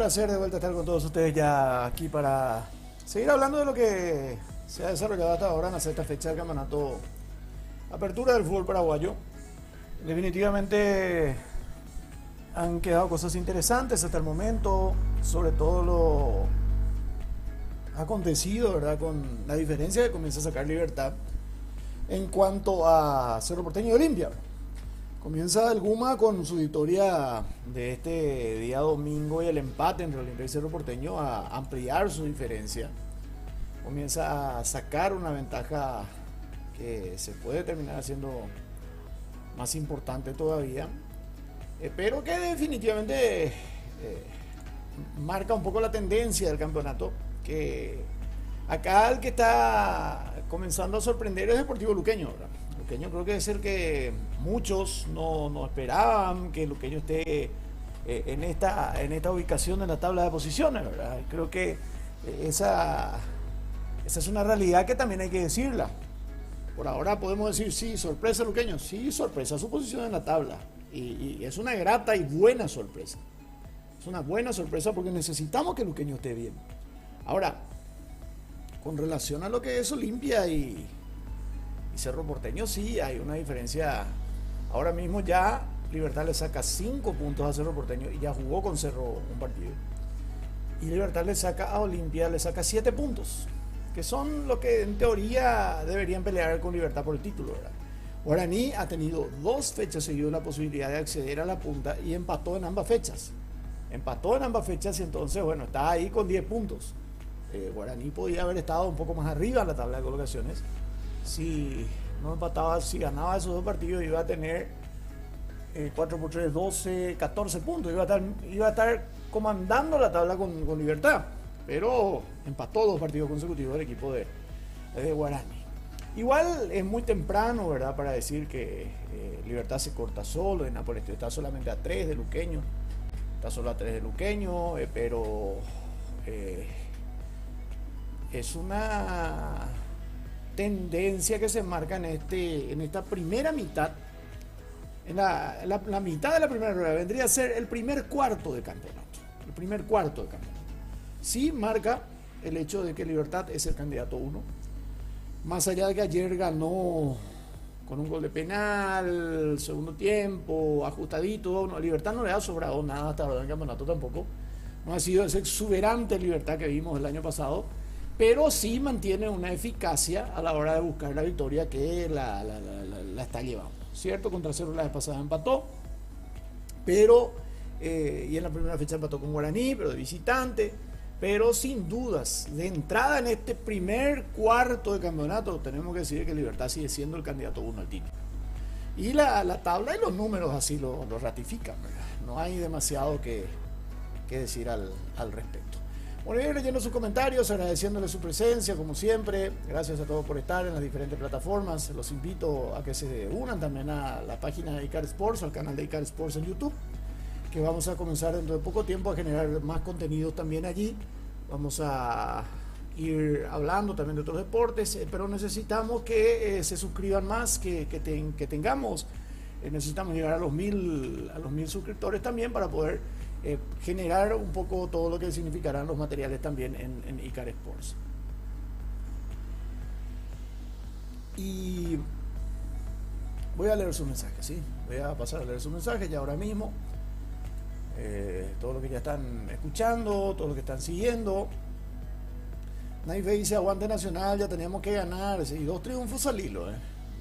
placer de vuelta estar con todos ustedes ya aquí para seguir hablando de lo que se ha desarrollado hasta ahora en la sexta fecha del campeonato Apertura del fútbol paraguayo. Definitivamente han quedado cosas interesantes hasta el momento, sobre todo lo acontecido, ¿verdad? Con la diferencia que comienza a sacar Libertad en cuanto a Cerro Porteño y Olimpia. Comienza el Guma con su victoria de este día domingo y el empate entre Olimpia y Cerro Porteño a ampliar su diferencia. Comienza a sacar una ventaja que se puede terminar siendo más importante todavía, pero que definitivamente marca un poco la tendencia del campeonato, que acá el que está comenzando a sorprender es Deportivo Luqueño, ¿verdad? Luqueño creo que es el que muchos no esperaban que Luqueño esté en esta ubicación en la tabla de posiciones, ¿verdad? Creo que esa es una realidad que también hay que decirla. Por ahora podemos decir, sí, sorpresa Luqueño, sí, sorpresa su posición en la tabla. Y es una grata y buena sorpresa. Es una buena sorpresa porque necesitamos que Luqueño esté bien. Ahora, con relación a lo que es Olimpia y Cerro Porteño, sí hay una diferencia. Ahora mismo ya Libertad le saca 5 puntos a Cerro Porteño y ya jugó con Cerro un partido. Y Libertad le saca a Olimpia, le saca 7 puntos, que son lo que en teoría deberían pelear con Libertad por el título, ¿verdad? Guaraní ha tenido 2 fechas seguidas la posibilidad de acceder a la punta y empató en ambas fechas. Empató en ambas fechas y entonces, bueno, está ahí con 10 puntos. Guaraní podía haber estado un poco más arriba en la tabla de colocaciones. Si no empataba, si ganaba esos 2 partidos, iba a tener 4 por 3, 12, 14 puntos. Iba a estar comandando la tabla con Libertad. Pero empató 2 partidos consecutivos el equipo de Guaraní. Igual es muy temprano, ¿verdad?, para decir que Libertad se corta solo de Nápoles. Está solamente a 3 de Luqueño. Está solo a 3 de Luqueño, pero es una tendencia que se marca en esta primera mitad. En la mitad de la primera rueda vendría a ser el primer cuarto de campeonato. El primer cuarto de campeonato. Sí marca el hecho de que Libertad es el candidato 1. Más allá de que ayer ganó con un gol de penal, segundo tiempo, ajustadito. No, Libertad no le ha sobrado nada hasta ahora en el campeonato tampoco. No ha sido ese exuberante Libertad que vimos el año pasado, pero sí mantiene una eficacia a la hora de buscar la victoria que la está llevando. ¿Cierto? Contra Cerro la vez pasada empató, pero y en la primera fecha empató con Guaraní, pero de visitante. Pero sin dudas, de entrada en este primer cuarto de campeonato, tenemos que decir que Libertad sigue siendo el candidato 1 al título. Y la tabla y los números así lo ratifican, ¿verdad? No hay demasiado que decir al respecto. Bueno, ir leyendo sus comentarios, agradeciéndole su presencia, como siempre. Gracias a todos por estar en las diferentes plataformas. Los invito a que se unan también a la página de Icar Sports, al canal de Icar Sports en YouTube, que vamos a comenzar dentro de poco tiempo a generar más contenidos también allí. Vamos a ir hablando también de otros deportes, pero necesitamos que se suscriban más, que tengamos, necesitamos llegar a los 1000 suscriptores también para poder generar un poco todo lo que significarán los materiales también en Icar Sports. Y voy a leer sus mensajes, ¿sí? Voy a pasar a leer sus mensajes ya ahora mismo. Todos los que ya están escuchando, todos los que están siguiendo. Naife dice: aguante Nacional, ya teníamos que ganar. Y 2 triunfos al hilo,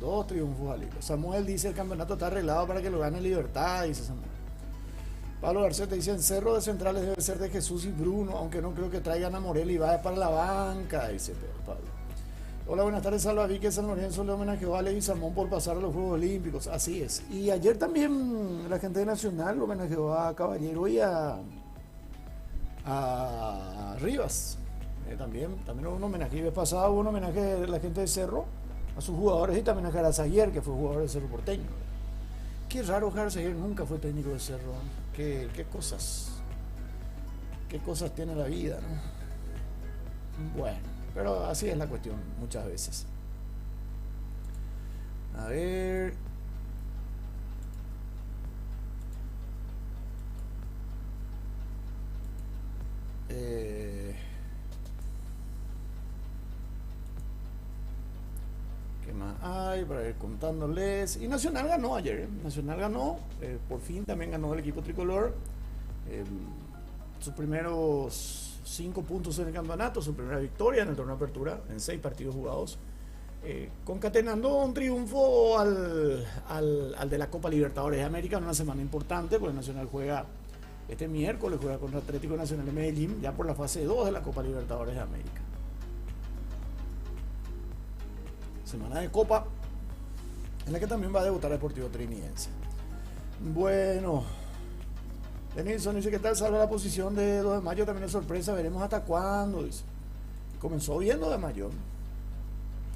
2 triunfos al hilo. Samuel dice: el campeonato está arreglado para que lo gane Libertad, dice Samuel. Pablo García te dice: en Cerro de Centrales debe ser de Jesús y Bruno, aunque no creo que traigan a Morel y vaya para la banca, dice Pablo. Hola, buenas tardes. Salvavique San Lorenzo le homenajeó a Leguizamón por pasar a los Juegos Olímpicos. Así es. Y ayer también la gente de Nacional homenajeó a Caballero y a Rivas. También hubo un homenaje. Y vez pasado hubo un homenaje de la gente de Cerro a sus jugadores y también a Jarazaguer, que fue jugador de Cerro Porteño. Qué raro, Jarazaguer nunca fue técnico de Cerro. Qué cosas tiene la vida, ¿no? Bueno. Pero así es la cuestión muchas veces. A ver. Uruguay para ir contándoles. Y Nacional ganó ayer, ¿eh? Nacional ganó, por fin también ganó el equipo tricolor. Sus primeros 5 puntos en el campeonato, su primera victoria en el torneo de apertura en 6 partidos jugados. Concatenando un triunfo al de la Copa Libertadores de América en una semana importante, porque Nacional juega este miércoles, juega contra Atlético Nacional de Medellín, ya por la fase 2 de la Copa Libertadores de América. Semana de Copa, en la que también va a debutar el Deportivo Trinidense. Bueno, Denilson dice que tal salva la posición de 2 de mayo, también es sorpresa, veremos hasta cuándo, dice. Comenzó bien 2 de mayo.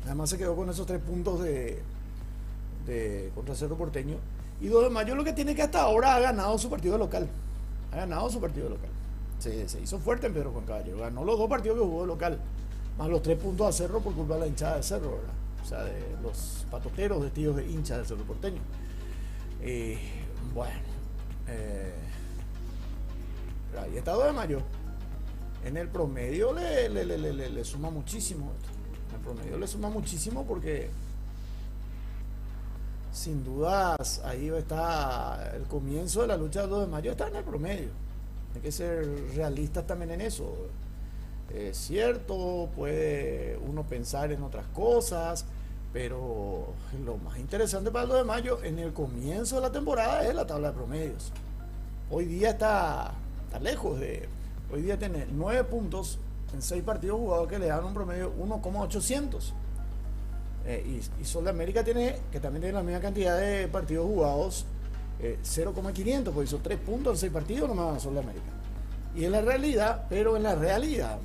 Además se quedó con esos 3 puntos de contra Cerro Porteño. Y 2 de mayo lo que tiene que hasta ahora ha ganado su partido local. Ha ganado su partido local. Se hizo fuerte en Pedro Juan Caballero. Ganó los 2 partidos que jugó local. Más los 3 puntos a Cerro por culpa de la hinchada de Cerro, ¿verdad? O sea, de los patoteros vestidos de hinchas del Cerro Porteño. Bueno. Ahí está 2 de mayo. En el promedio le suma muchísimo esto. El promedio le suma muchísimo porque sin dudas ahí está el comienzo de la lucha del 2 de mayo, está en el promedio. Hay que ser realistas también en eso. Es cierto, puede uno pensar en otras cosas, pero lo más interesante para el 2 de mayo en el comienzo de la temporada es la tabla de promedios. Hoy día está lejos de... Hoy día tiene 9 puntos en 6 partidos jugados que le dan un promedio 1,800. Y Sol de América tiene, que también tiene la misma cantidad de partidos jugados, 0,500, pues hizo 3 puntos en 6 partidos nomás Sol de América. Y en la realidad, pero en la realidad,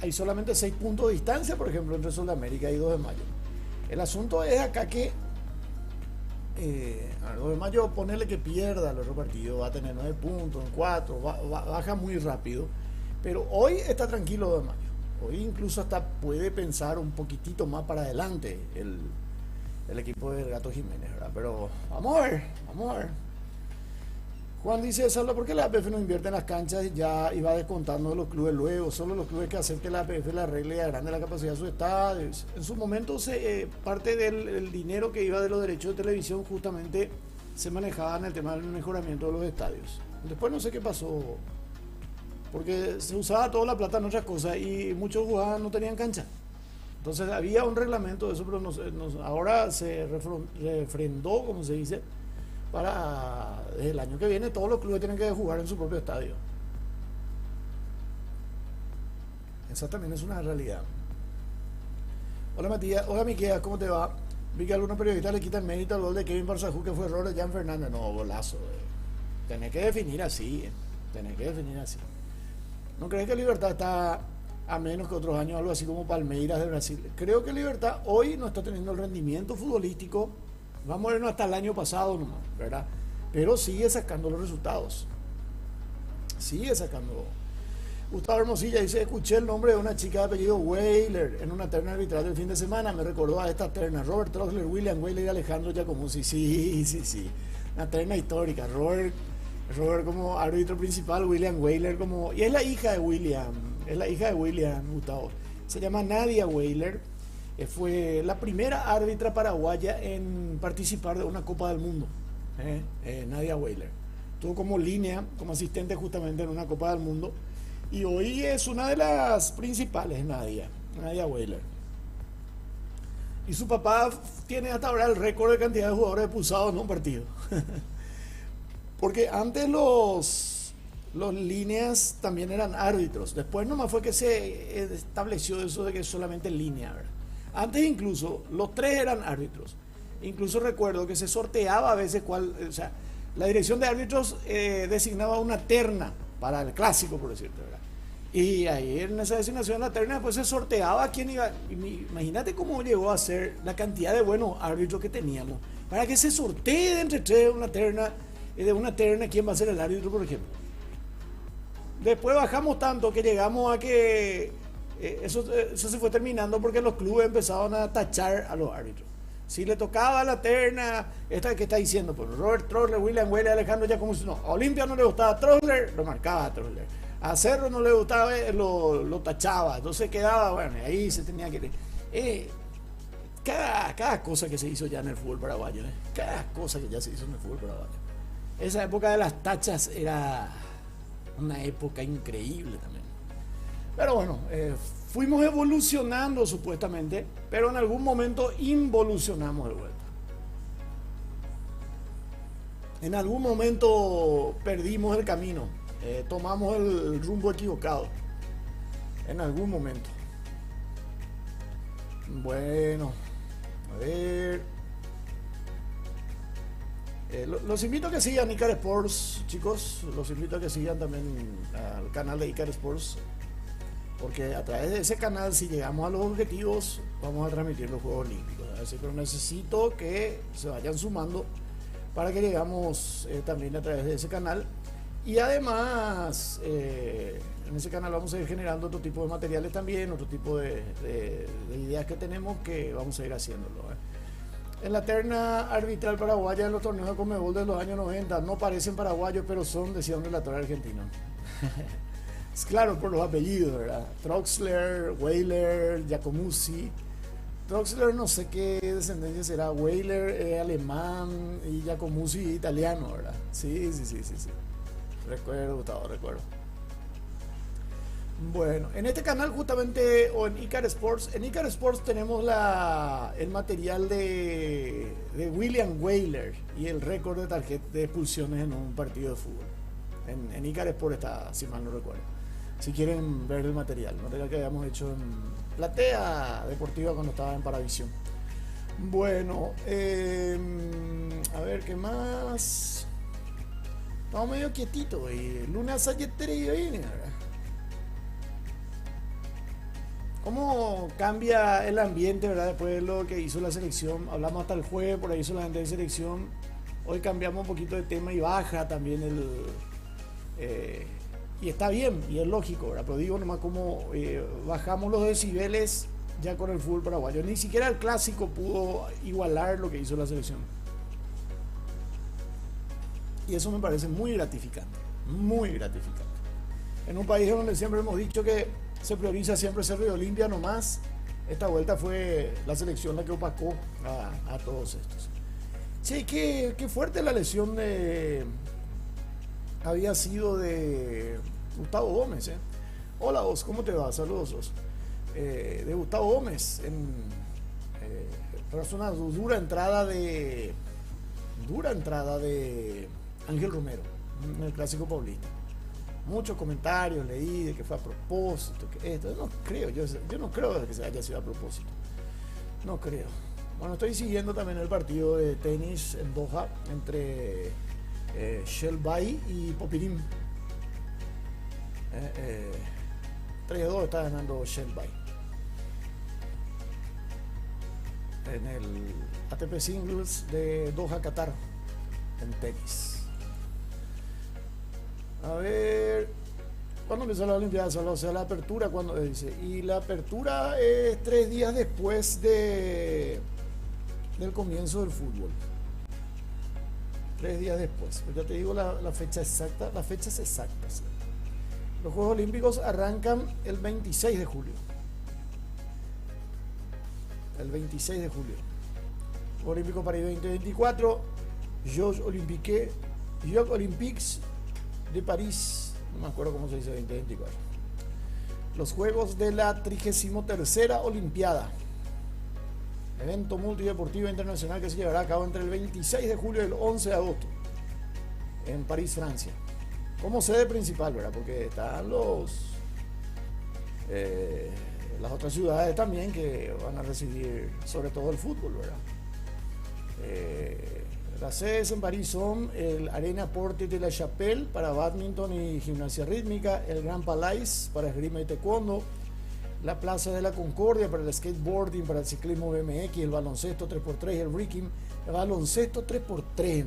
hay solamente 6 puntos de distancia, por ejemplo, entre Sol de América y 2 de mayo. El asunto es acá que a 2 de mayo ponerle que pierda el otro partido, va a tener 9 puntos, en 4, baja muy rápido. Pero hoy está tranquilo 2 de mayo. Hoy incluso hasta puede pensar un poquitito más para adelante el equipo del Gato Jiménez, ¿verdad? Pero vamos a ver. Juan dice, ¿sabes por qué la APF no invierte en las canchas ya y va descontando de los clubes luego? Solo los clubes que hacen que la APF le arregle y agrande la capacidad de sus estadios. En su momento parte del dinero que iba de los derechos de televisión justamente se manejaba en el tema del mejoramiento de los estadios. Después no sé qué pasó, porque se usaba toda la plata en otras cosas y muchos jugadores no tenían cancha. Entonces había un reglamento de eso, pero ahora se refrendó, como se dice, para desde el año que viene todos los clubes tienen que jugar en su propio estadio. Esa también es una realidad. Hola Matías, hola Miquel, ¿cómo te va? Vi que algunos periodistas le quitan mérito al gol de Kevin Barzaljú, que fue error de Jan Fernández. No, golazo. Tenés que definir así. ¿No crees que Libertad está a menos que otros años, algo así como Palmeiras de Brasil? Creo que Libertad hoy no está teniendo el rendimiento futbolístico, vamos a vernos hasta el año pasado nomás, ¿verdad? Pero sigue sacando los resultados. Gustavo Hermosilla dice, escuché el nombre de una chica de apellido Weiler en una terna arbitral del fin de semana, me recordó a esta terna, Robert Troxler, William Weiler y Alejandro Giacomuzzi. Sí, una terna histórica. Robert como árbitro principal, William Weiler como... Y es la hija de William, Gustavo. Se llama Nadia Weiler, fue la primera árbitra paraguaya en participar de una Copa del Mundo. Nadia Weiler. Estuvo como línea, como asistente justamente en una Copa del Mundo. Y hoy es una de las principales, Nadia Weiler. Y su papá tiene hasta ahora el récord de cantidad de jugadores expulsados en un partido. Porque antes los líneas también eran árbitros. Después nomás fue que se estableció eso de que solamente línea, ¿verdad? Antes incluso los 3 eran árbitros. Incluso recuerdo que se sorteaba a veces la dirección de árbitros designaba una terna para el clásico, por decirte, ¿verdad? Y ahí en esa designación de la terna después se sorteaba quién iba. Imagínate cómo llegó a ser la cantidad de buenos árbitros que teníamos para que se sortee de entre 3 de una terna quién va a ser el árbitro, por ejemplo. Después bajamos tanto que llegamos a que eso se fue terminando porque los clubes empezaron a tachar a los árbitros. Si le tocaba la terna, esta que está diciendo, pues Robert Troxler, William Weiler, Alejandro Giacomuzzi, no, a Olimpia no le gustaba Troxler, lo marcaba a Troxler. A Cerro no le gustaba, lo tachaba. Entonces quedaba, bueno, ahí se tenía que... cada cosa que se hizo ya en el fútbol paraguayo, ¿eh? Cada cosa que ya se hizo en el fútbol paraguayo. Esa época de las tachas era una época increíble también. Pero bueno, fuimos evolucionando supuestamente, pero en algún momento involucionamos de vuelta. En algún momento perdimos el camino, tomamos el rumbo equivocado. En algún momento. Bueno, a ver. Los invito a que sigan Icar Sports, chicos. Los invito a que sigan también al canal de Icar Sports. Porque a través de ese canal, si llegamos a los objetivos, vamos a transmitir los Juegos Olímpicos. Así que necesito que se vayan sumando para que llegamos también a través de ese canal. Y además, en ese canal vamos a ir generando otro tipo de materiales también, otro tipo de ideas que tenemos que vamos a ir haciéndolo. En la terna arbitral paraguaya en los torneos de Conmebol de los años 90 no parecen paraguayos, pero son, decía un relator argentino. Es claro, por los apellidos, ¿verdad? Troxler, Weiler, Giacomuzzi. Troxler no sé qué descendencia será, Weiler alemán y Giacomuzzi italiano, ¿verdad? Sí. Recuerdo, Gustavo, recuerdo. Bueno, en este canal justamente, o en Icar Sports, tenemos el material de William Weiler y el récord de expulsiones en un partido de fútbol. En Icar Sports está, si mal no recuerdo. Si quieren ver el material que habíamos hecho en Platea Deportiva cuando estaba en Paravisión. Bueno, a ver qué más. Estamos medio quietitos y Luna Salletere y viene, ¿verdad? ¿Cómo cambia el ambiente, verdad? Después de lo que hizo la selección. Hablamos hasta el jueves, por ahí solamente de selección. Hoy cambiamos un poquito de tema y baja también y está bien, y es lógico, ¿verdad? Pero digo nomás cómo bajamos los decibeles ya con el fútbol paraguayo. Ni siquiera el clásico pudo igualar lo que hizo la selección. Y eso me parece muy gratificante, muy gratificante. En un país donde siempre hemos dicho que se prioriza siempre Cerro y Olimpia nomás, esta vuelta fue la selección la que opacó a todos estos. Che, qué fuerte la lesión había sido de Gustavo Gómez. Hola Os, ¿cómo te va? Saludos Os. De Gustavo Gómez tras una dura entrada de Ángel Romero en el Clásico Paulista. Muchos comentarios leí de que fue a propósito, que esto, yo no creo que se haya sido a propósito. No creo. Bueno, estoy siguiendo también el partido de tenis en Doha entre Shelby y Popirín. 3-2 está ganando Shelby en el ATP Singles de Doha, Qatar, en tenis. A ver, ¿cuándo empezó la Olimpiada? O sea, la apertura, ¿cuándo dice? Y la apertura es 3 días después del comienzo del fútbol. 3 días después. Pues ya te digo la fecha exacta. La fecha es exacta, ¿sí? Los Juegos Olímpicos arrancan el 26 de julio. El 26 de julio. Juegos Olímpicos París 2024. Jeux Olympiques de París, no me acuerdo cómo se dice 2024. Los Juegos de la 33ª Olimpiada, evento multideportivo internacional que se llevará a cabo entre el 26 de julio y el 11 de agosto en París, Francia, como sede principal, ¿verdad? Porque están las otras ciudades también que van a recibir sobre todo el fútbol, ¿verdad? Las sedes en París son el Arena Porte de la Chapelle para badminton y gimnasia rítmica, el Grand Palais para esgrima y taekwondo, la Plaza de la Concordia para el skateboarding, para el ciclismo BMX, el baloncesto 3x3 y el breaking. El baloncesto 3x3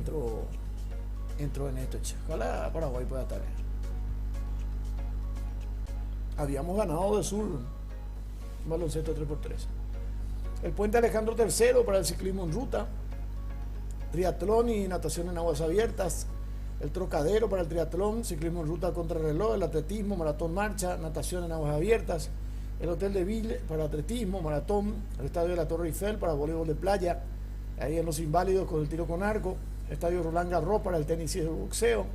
entró en esto, che. Ojalá Paraguay pueda estar. Habíamos ganado de sur baloncesto 3x3. El puente Alejandro III para el ciclismo en ruta, triatlón y natación en aguas abiertas, el Trocadero para el triatlón, ciclismo en ruta contrarreloj, el atletismo, maratón marcha, natación en aguas abiertas, el Hotel de Ville para atletismo, maratón, el Estadio de la Torre Eiffel para voleibol de playa, ahí en los Inválidos con el tiro con arco, el Estadio Roland Garros para el tenis y el boxeo,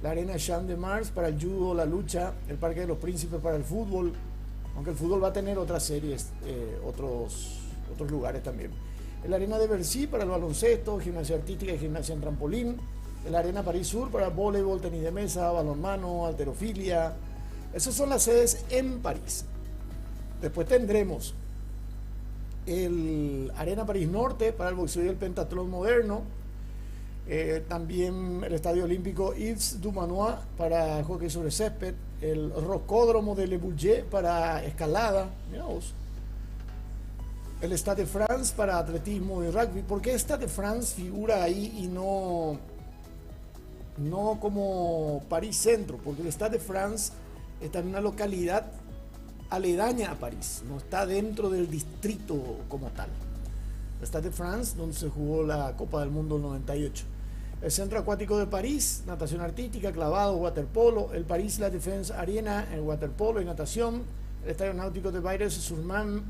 la Arena Champ de Mars para el judo, la lucha, el Parque de los Príncipes para el fútbol, aunque el fútbol va a tener otras series, otros lugares también. La Arena de Bercy para el baloncesto, gimnasia artística y gimnasia en trampolín, la Arena París Sur para voleibol, tenis de mesa, balonmano, halterofilia. Esas son las sedes en París. Después tendremos el Arena París Norte para el boxeo y el pentatlón moderno. También el Estadio Olímpico Yves Dumanoir para hockey sobre césped, el Rocódromo de Le Bourget para escalada, mirá vos. El Stade de France para atletismo y rugby. ¿Por qué Stade de France figura ahí y no como París Centro? Porque el Stade de France está en una localidad aledaña a París, no está dentro del distrito como tal. El Stade de France, donde se jugó la Copa del Mundo del 98. El Centro Acuático de París, natación artística, clavado, waterpolo. El París La Défense Arena en waterpolo y natación. El Estadio Náutico de Baires-sur-Marne,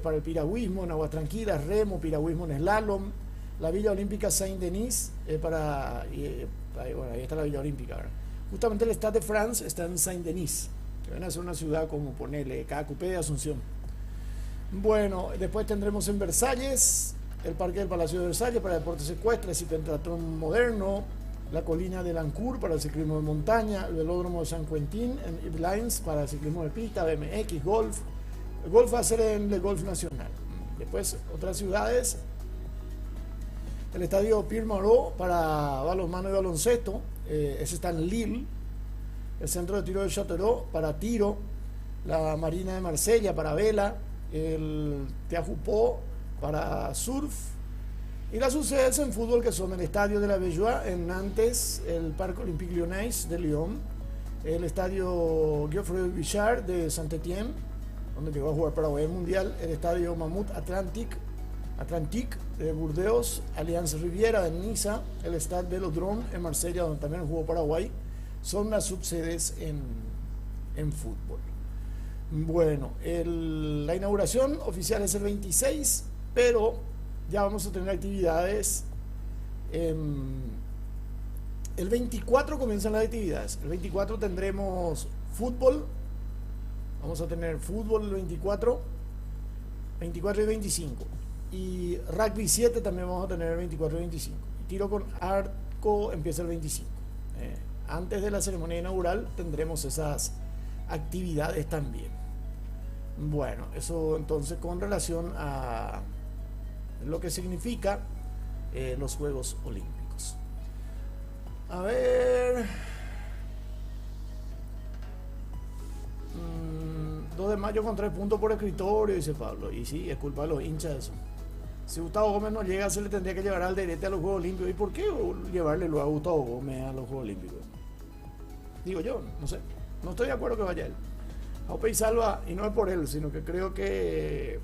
para el piragüismo en aguas tranquilas, remo, piragüismo en slalom. La Villa Olímpica Saint-Denis bueno, ahí está la Villa Olímpica, ¿verdad? Justamente el Stade de France está en Saint-Denis, que viene a ser una ciudad como ponerle cada cupé de Asunción. Bueno, después tendremos en Versalles el Parque del Palacio de Versalles para deportes ecuestres y pentatlón moderno, la colina de Lancourt para el ciclismo de montaña, el velódromo de San Quentin en Yvelines para el ciclismo de pista, BMX, golf. El golf va a ser en el Golf Nacional. Después otras ciudades, el estadio Pierre Moreau para balonmano y baloncesto, ese está en Lille. El centro de tiro de Châteauroux para tiro, la Marina de Marsella para vela, el Teahupó para surf, y las sedes en fútbol que son el estadio de la Belloise en Nantes, el Parque Olympique Lyonnais de Lyon, el estadio Geoffroy Guichard de Saint-Étienne, donde llegó a jugar Paraguay mundial, el estadio Mamut Atlantique de Burdeos, Allianz Riviera de Niza, el Stade Velodrome en Marsella, donde también jugó Paraguay. Son las subsedes en fútbol. Bueno, la inauguración oficial es el 26, pero ya vamos a tener actividades. El 24 comienzan las actividades. El 24 tendremos fútbol. Vamos a tener fútbol el 24 y 25. Y rugby 7 también vamos a tener el 24 y 25. Y tiro con arco empieza el 25. Antes de la ceremonia inaugural tendremos esas actividades también. Bueno, eso entonces con relación a lo que significa los Juegos Olímpicos. A ver, 2 de mayo con 3 puntos por escritorio, dice Pablo. Y sí, es culpa de los hinchas eso. Si Gustavo Gómez no llega, se le tendría que llevar al Derete a los Juegos Olímpicos. ¿Y por qué llevarle luego a Gustavo Gómez a los Juegos Olímpicos? Digo yo, no sé. No estoy de acuerdo que vaya él. Aupe y Salva, y no es por él, sino que creo que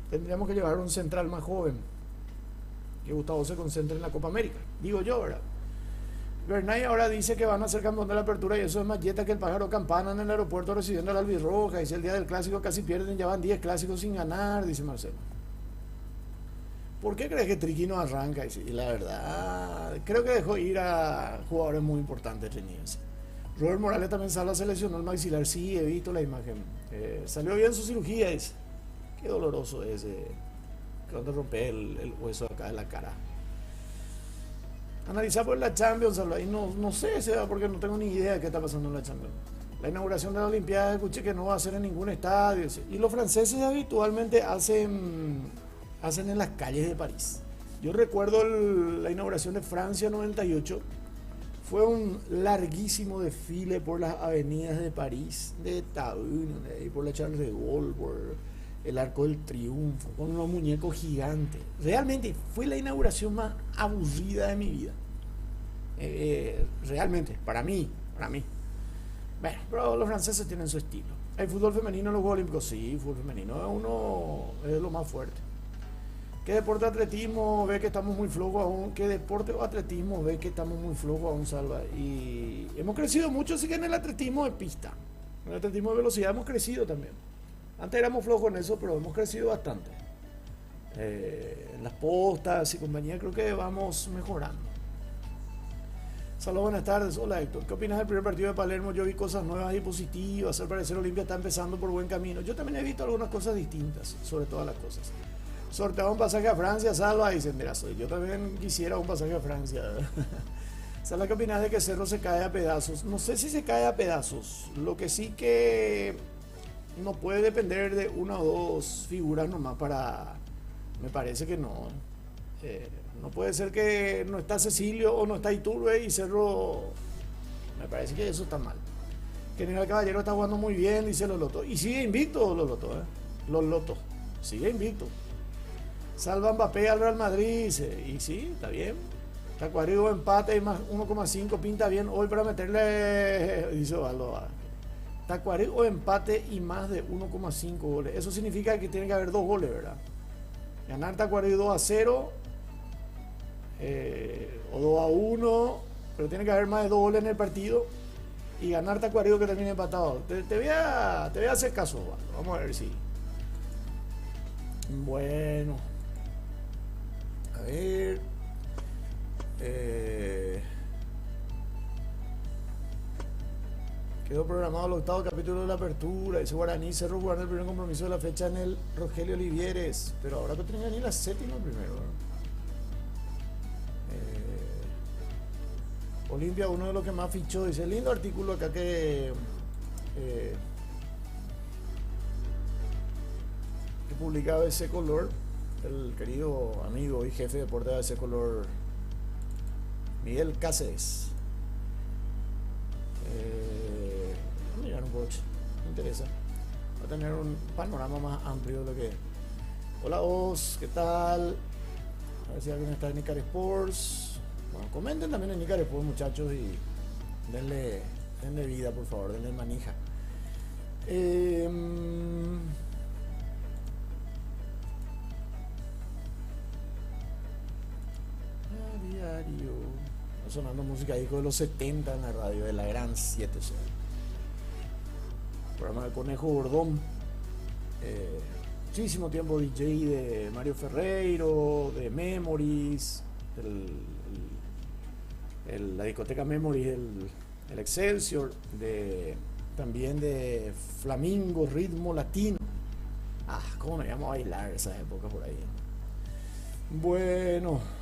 tendríamos que llevar un central más joven. Que Gustavo se concentre en la Copa América. Digo yo, ¿verdad? Bernay ahora dice que van a ser campeón de la apertura y eso es más yeta que el pájaro campana en el aeropuerto recibiendo al albirroja. Y si el día del clásico casi pierden, ya van 10 clásicos sin ganar, dice Marcelo. ¿Por qué crees que Triqui no arranca? Y la verdad, creo que dejó ir a jugadores muy importantes treñidos. Robert Morales también se lesionó el maxilar. Sí, he visto la imagen. Salió bien su cirugía, dice. Qué doloroso es cuando rompe el hueso acá de la cara. Analizar por la Champions, ahí no sé, porque no tengo ni idea de qué está pasando en la Champions. La inauguración de la Olimpiada, escuché que no va a ser en ningún estadio. Y los franceses habitualmente hacen en las calles de París. Yo recuerdo la inauguración de Francia 98. Fue un larguísimo desfile por las avenidas de París, de Taún, por la Charles de Gaulle, por el Arco del Triunfo, con unos muñecos gigantes. Realmente fue la inauguración más aburrida de mi vida. Realmente, para mí. Bueno, pero los franceses tienen su estilo. ¿El fútbol femenino en los Juegos Olímpicos? Sí, fútbol femenino es lo más fuerte. ¿Qué deporte o atletismo ve que estamos muy flojos aún? ¿Qué deporte o atletismo ve que estamos muy flojos aún, Salva? Y hemos crecido mucho, así que en el atletismo de pista. En el atletismo de velocidad hemos crecido también. Antes éramos flojos en eso, pero hemos crecido bastante. En las postas y compañía creo que vamos mejorando. Saludos, buenas tardes. Hola Héctor, ¿qué opinas del primer partido de Palermo? Yo vi cosas nuevas y positivas. Al parecer Olimpia está empezando por buen camino. Yo también he visto algunas cosas distintas, sobre todas las cosas. Sorteaba un pasaje a Francia, Salva, dicen, mira, yo también quisiera un pasaje a Francia. Salva, ¿qué opinas de que Cerro se cae a pedazos? No sé si se cae a pedazos. Lo que sí que no puede depender de una o dos figuras nomás para... Me parece que no. No puede ser que no está Cecilio o no está Iturbe y Cerro... Me parece que eso está mal. General Caballero está jugando muy bien, dice Loloto. Y sigue invicto Loloto, Loloto. Sigue invicto. Salva Mbappé al Real Madrid, dice. Y sí, está bien. Tacuarido empate y más 1,5 pinta bien hoy para meterle, dice Osvaldo. Tacuarido empate y más de 1,5 goles. Eso significa que tiene que haber 2 goles, ¿verdad? Ganar Tacuarido 2-0 o 2-1, pero tiene que haber más de 2 goles en el partido y ganar Tacuarido que termine empatado. Te voy a hacer caso, Osvaldo. Vamos a ver si. Bueno. A ver. Quedó programado el 8º capítulo de la apertura. Dice Guaraní Cerro jugando el primer compromiso de la fecha en el Rogelio Olivieres. Pero ahora que tienen que venir la séptima primero. Olimpia, uno de los que más fichó. Dice lindo artículo acá que publicaba ese color. El querido amigo y jefe de deporte de ese color, Miguel Cáceres. Mirar un coche, me interesa. Va a tener un panorama más amplio de lo que. Hola Oz, ¿qué tal? A ver si alguien está en Nicar Sports. Bueno, comenten también en Nicar Sports, muchachos, y denle vida, por favor, denle manija. Diario. Está sonando música disco de los 70 en la radio, de la Gran 7. Programa de Conejo Bordón. Muchísimo tiempo DJ de Mario Ferreiro, de Memories, la discoteca Memories, el Excelsior, también de Flamingo, Ritmo Latino. Cómo me llamo a bailar esas épocas por ahí. Bueno.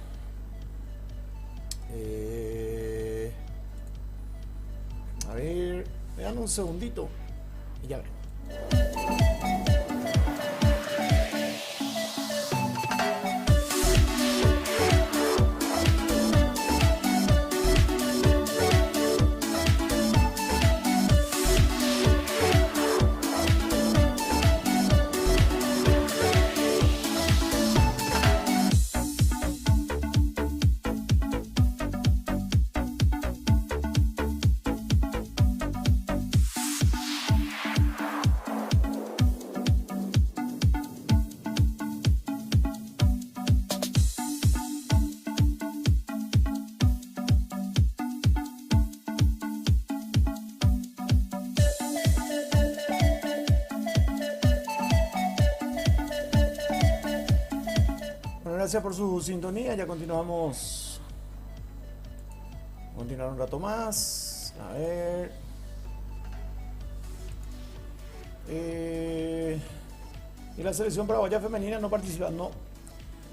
A ver, me dan un segundito y ya ven. Gracias por su sintonía, ya continuamos. Continuar un rato más. A ver. Y la selección paraguaya femenina no participa, no.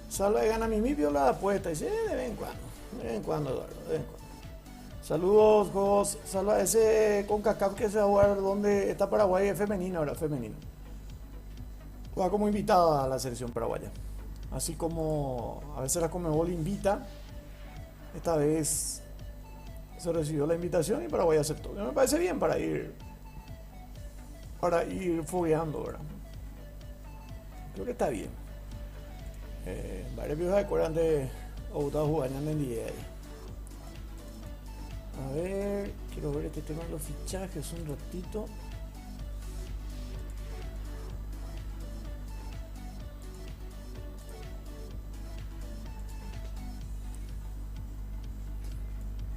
Salva de gana Mimi vio la apuesta. Dice, de vez en cuando, Eduardo, de vez en cuando. Saludos, Jos. Salva ese CONCACAF que se va a jugar donde está Paraguay, es femenino, ahora femenino. Juega como invitada a la selección paraguaya. Así como a veces la Conmebol invita, esta vez se recibió la invitación y Paraguay aceptó. Me parece bien para ir fogueando, ¿verdad? Creo que está bien. Varios viejos de Corea de Bogotá jugando en día. A ver, quiero ver este tema de los fichajes un ratito.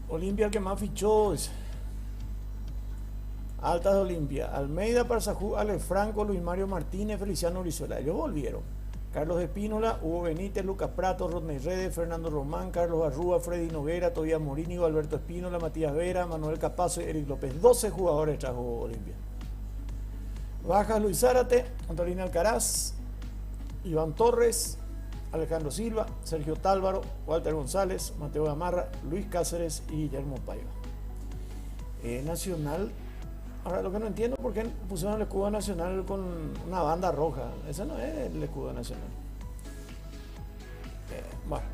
Olimpia el que más fichó es Altas de Olimpia: Almeida, Parzajú, Alex Franco, Luis Mario Martínez, Feliciano Brizuela. Ellos volvieron. Carlos Espínola, Hugo Benítez, Lucas Prato, Rodney Redes, Fernando Román, Carlos Arrúa, Freddy Noguera, Tobías Morínigo, Alberto Espínola, Matías Vera, Manuel Capazo y Eric López. 12 jugadores trajo Olimpia. Bajas: Luis Zárate, Antonio Alcaraz, Iván Torres, Alejandro Silva, Sergio Tálvaro, Walter González, Mateo Gamarra, Luis Cáceres y Guillermo Paiva. Nacional. Ahora, lo que no entiendo es por qué pusieron el escudo nacional con una banda roja. Ese no es el escudo nacional. Bueno.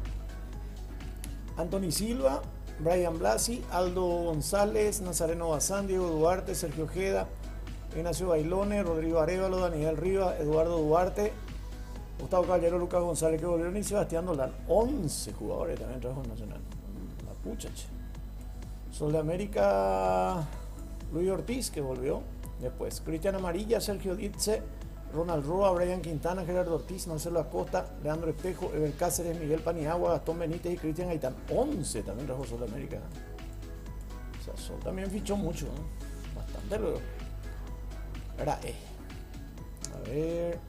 Anthony Silva, Brian Blasi, Aldo González, Nazareno Bazán, Diego Duarte, Sergio Ojeda, Ignacio Bailone, Rodrigo Arévalo, Daniel Rivas, Eduardo Duarte, Gustavo Caballero, Lucas González que volvieron y Sebastián Dolan. 11 jugadores también trajo en Nacional. La pucha, che. Sol de América, Luis Ortiz, que volvió. Después, Cristian Amarilla, Sergio Ditze, Ronald Roa, Brian Quintana, Gerardo Ortiz, Marcelo Acosta, Leandro Espejo, Eber Cáceres, Miguel Paniagua, Gastón Benítez y Cristian Gaitán. 11 también trajo Sol de América. O sea, Sol también fichó mucho, ¿no? Bastante luego. Era A ver.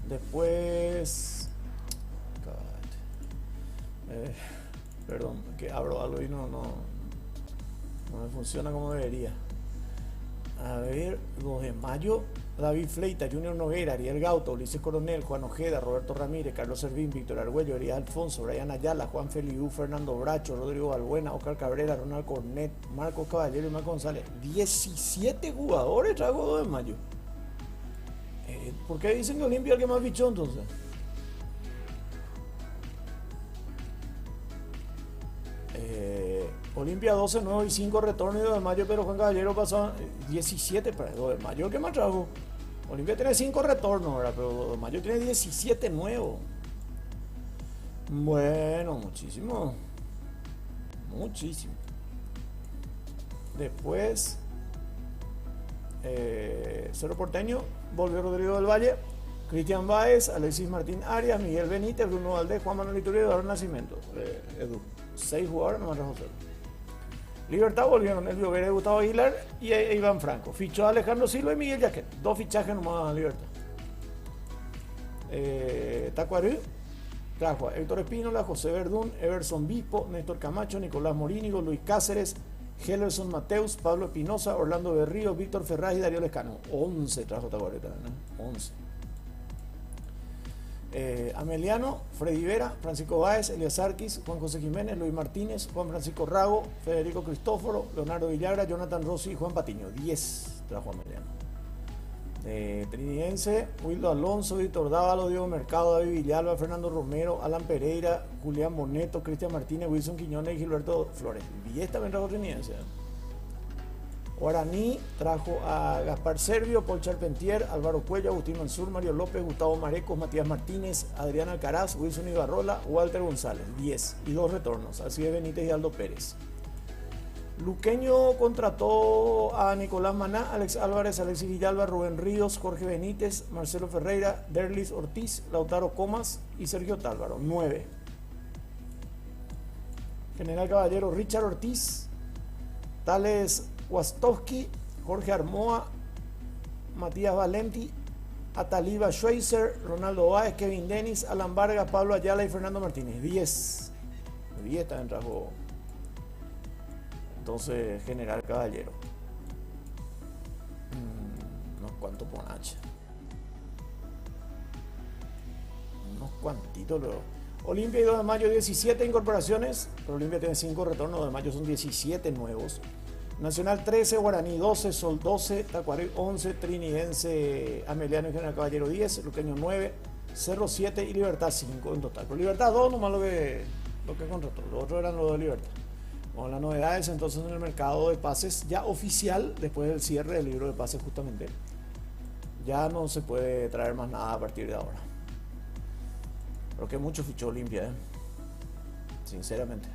Después. Perdón, que abro algo y no me funciona como debería. A ver, 2 de mayo, David Fleita, Junior Noguera, Ariel Gauto, Ulises Coronel, Juan Ojeda, Roberto Ramírez, Carlos Servín, Víctor Argüello, Elías Alfonso, Brian Ayala, Juan Feliu, Fernando Bracho, Rodrigo Balbuena, Oscar Cabrera, Ronald Cornet, Marcos Caballero y Marco González. 17 jugadores trajo 2 de mayo. ¿Por qué dicen que Olimpia es el que más fichó entonces? Olimpia 12 nuevos y 5 retornos y 2 de mayo, pero Juan Caballero pasó 17 para 2 de mayo. ¿Qué más trajo? Olimpia tiene 5 retornos ahora, pero 2 de mayo tiene 17 nuevos. Bueno, muchísimo. Muchísimo. Después, Cerro Porteño, volvió Rodrigo del Valle, Cristian Báez, Alexis Martín Arias, Miguel Benítez, Bruno Valdés, Juan Manuel Iturria y Eduardo Nacimiento. Edu. 6 jugadores, no me trajo 0. Libertad volvieron Elvio Vera y Gustavo Aguilar y Iván Franco. Fichó a Alejandro Silva y Miguel Yaquet. 2 fichajes nomás a Libertad. Tacuarú trajo a Héctor Espínola, José Verdún, Everson Bispo, Néstor Camacho, Nicolás Morínigo, Luis Cáceres, Hellerson Mateus, Pablo Espinosa, Orlando Berrío, Víctor Ferraz y Darío Lescano. 11 trajo Tacuarú, ¿no? 11. Ameliano, Freddy Vera, Francisco Báez, Elias Arquis, Juan José Jiménez, Luis Martínez, Juan Francisco Rago, Federico Cristóforo, Leonardo Villagra, Jonathan Rossi y Juan Patiño. 10 trajo Ameliano. Trinidense, Wildo Alonso, Víctor Dávalo, Diego Mercado, David Villalba, Fernando Romero, Alan Pereira, Julián Boneto, Cristian Martínez, Wilson Quiñones y Gilberto Flores. 10 también trajo Trinidense. Guaraní trajo a Gaspar Servio, Paul Charpentier, Álvaro Cuello, Agustín Mansur, Mario López, Gustavo Marecos, Matías Martínez, Adrián Alcaraz, Wilson Ibarrola, Walter González. 10 y 2 retornos, Alcides Benítez y Aldo Pérez. Luqueño contrató a Nicolás Maná, Alex Álvarez, Alexis Villalba, Rubén Ríos, Jorge Benítez, Marcelo Ferreira, Derlis Ortiz, Lautaro Comas y Sergio Tálvaro. 9. General Caballero, Richard Ortiz, Tales Wastowski, Jorge Armoa, Matías Valenti, Ataliba Schweizer, Ronaldo Báez, Kevin Dennis, Alan Vargas, Pablo Ayala y Fernando Martínez. 10. 10 también trajo entonces General Caballero. Unos cuantos por H. Unos cuantitos luego. Olimpia y 2 de mayo 17 incorporaciones, pero Olimpia tiene 5 retornos, 2 de mayo son 17 nuevos. Nacional 13, Guaraní 12, Sol 12, Tacuaré 11, Trinidense, Ameliano y General Caballero 10, Luqueño 9, Cerro 7 y Libertad 5 en total. Pero Libertad 2 nomás lo que contrató, los otros eran los de Libertad. Con las novedades entonces en el mercado de pases ya oficial, después del cierre del libro de pases justamente, ya no se puede traer más nada a partir de ahora. Pero que mucho fichó Olimpia, sinceramente.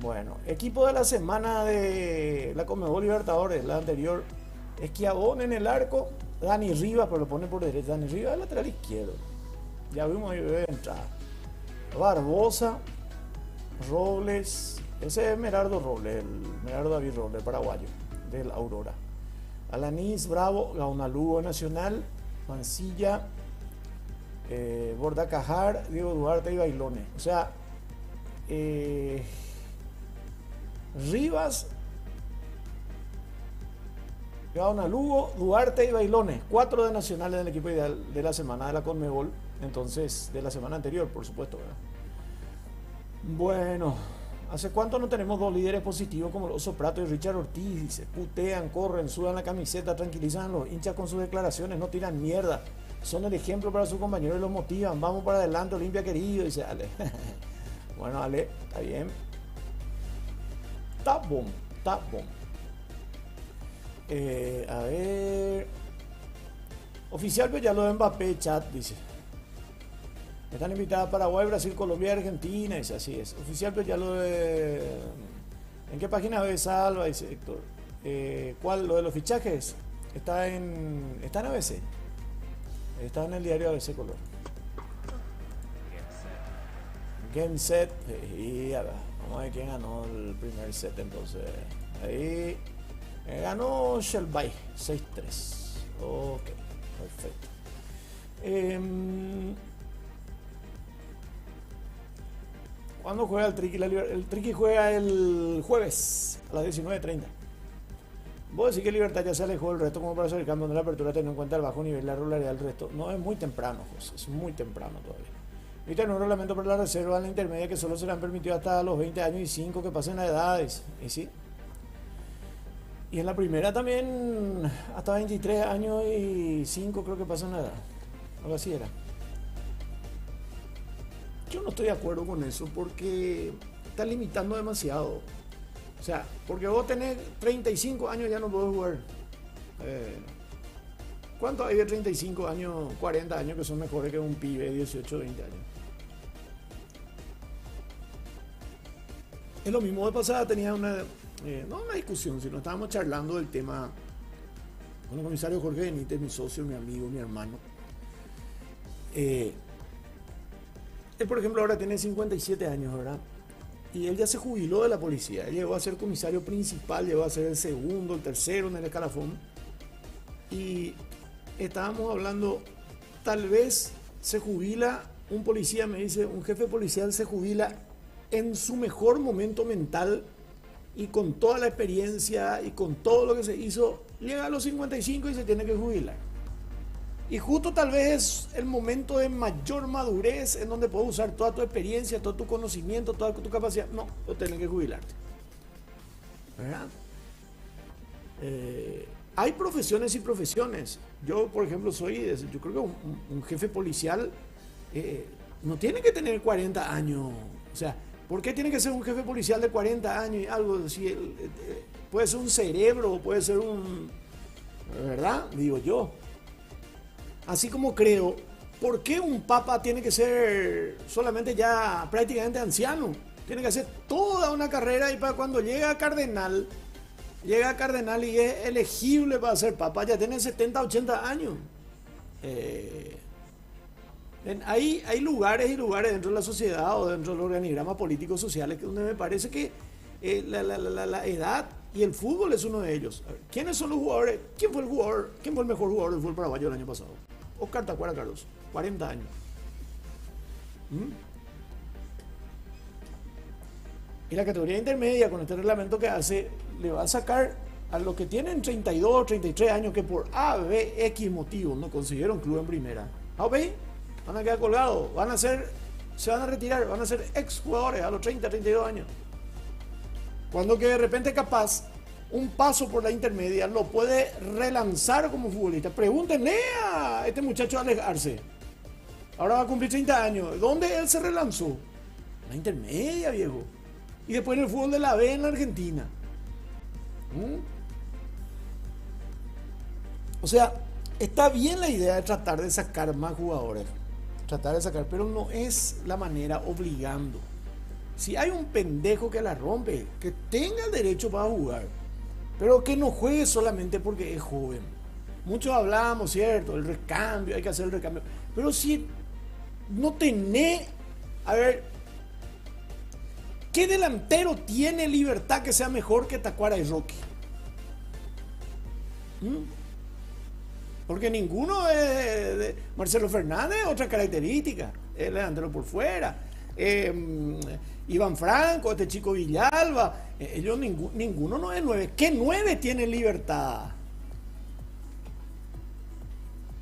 Bueno, equipo de la semana de la Conmebol Libertadores, la anterior. Esquiabón en el arco, Dani Rivas, pero lo pone por derecha. Dani Rivas, lateral izquierdo. Ya vimos ahí de entrada. Barbosa, Robles, ese es Merardo Robles, Merardo David Robles, paraguayo, del Aurora. Alanís, Bravo, Gaunalugo Nacional, Mancilla, Bordacajar, Diego Duarte y Bailones. O sea, Rivas, Gaunalugo, Duarte y Bailones. 4 de Nacional en el equipo ideal de la semana de la Conmebol. Entonces, de la semana anterior, por supuesto, ¿verdad? Bueno, ¿hace cuánto no tenemos dos líderes positivos como Oso Prato y Richard Ortiz? Dice, putean, corren, sudan la camiseta, tranquilizan a los hinchas con sus declaraciones, no tiran mierda. Son el ejemplo para sus compañeros y los motivan. Vamos para adelante, Olimpia querido, dice Ale. Bueno, Ale, está bien. Está bon, está bon. A ver. Oficial, pues ya lo de Mbappé, chat, dice. Están invitadas a Paraguay, Brasil, Colombia y Argentina, dice, así es. Oficial, pues ya lo de... ¿En qué página ves, Salva? Dice Héctor. ¿Cuál? ¿Lo de los fichajes? Está en ABC. Está en el diario ABC Color. Game set. Y a ver, vamos a ver quién ganó el primer set entonces. Ahí ganó Shelby 6-3. Ok, perfecto. ¿Cuándo juega el Triqui? El Triqui juega el jueves a las 19:30. Vos decís que Libertad ya se alejó del resto como para hacer el cambio de la apertura, teniendo en cuenta el bajo nivel, la regularidad del resto. No, es muy temprano, José, es muy temprano todavía. Viste, en un reglamento para la reserva en la intermedia que solo serán permitidos hasta los 20 años y 5 que pasen las edades. Y sí. Y en la primera también hasta 23 años y 5 creo que pasan la edad. Algo así era. Yo no estoy de acuerdo con eso porque está limitando demasiado. O sea, porque vos tenés 35 años ya no podés jugar. ¿Cuántos hay de 35 años, 40 años que son mejores que un pibe de 18, 20 años? Es lo mismo. De pasada tenía una, no una discusión, sino estábamos charlando del tema con el comisario Jorge Benítez, mi socio, mi amigo, mi hermano. Él, por ejemplo, ahora tiene 57 años, ¿verdad? Y él ya se jubiló de la policía. Él llegó a ser comisario principal, llegó a ser el segundo, el tercero en el escalafón. Y estábamos hablando, tal vez se jubila un policía, me dice, un jefe policial se jubila en su mejor momento mental y con toda la experiencia y con todo lo que se hizo, llega a los 55 y se tiene que jubilar. Y justo tal vez es el momento de mayor madurez en donde puedes usar toda tu experiencia, todo tu conocimiento, toda tu capacidad. No, o tienes que jubilarte. ¿Verdad? Hay profesiones y profesiones. Yo, por ejemplo, yo creo que un jefe policial no tiene que tener 40 años. O sea, ¿por qué tiene que ser un jefe policial de 40 años y algo? Si puede ser un cerebro, puede ser un... ¿Verdad? Digo yo. Así como creo, ¿por qué un papa tiene que ser solamente ya prácticamente anciano? Tiene que hacer toda una carrera y para cuando llega a cardenal y es elegible para ser papa, ya tiene 70, 80 años. Hay lugares y lugares dentro de la sociedad o dentro del organigrama político sociales donde me parece que la edad y el fútbol es uno de ellos. ¿Quiénes son los jugadores? ¿Quién fue el mejor jugador del fútbol paraguayo el año pasado? Oscar Tacuara Carlos, 40 años. Y la categoría intermedia, con este reglamento que hace, le va a sacar a los que tienen 32, 33 años que por A, B, X motivos no consiguieron club en primera. ¿Ah, ve? Van a quedar colgados, se van a retirar, van a ser ex jugadores a los 30, 32 años. Cuando que de repente capaz un paso por la intermedia lo puede relanzar como futbolista. Pregúntenle a este muchacho Alex Arce. Ahora va a cumplir 30 años. ¿Dónde él se relanzó? La intermedia, viejo. Y después en el fútbol de la B en la Argentina. O sea, está bien la idea de tratar de sacar más jugadores. Pero no es la manera obligando. Si hay un pendejo que la rompe, que tenga el derecho para jugar, pero que no juegue solamente porque es joven. Muchos hablamos, ¿cierto? El recambio, hay que hacer el recambio. Pero si no tenés A ver, ¿qué delantero tiene Libertad que sea mejor que Tacuara y Roque? Porque ninguno de Marcelo Fernández, otra característica, el delantero por fuera. Iván Franco, este chico Villalba, ellos ninguno no es 9. ¿Qué 9 tiene Libertad?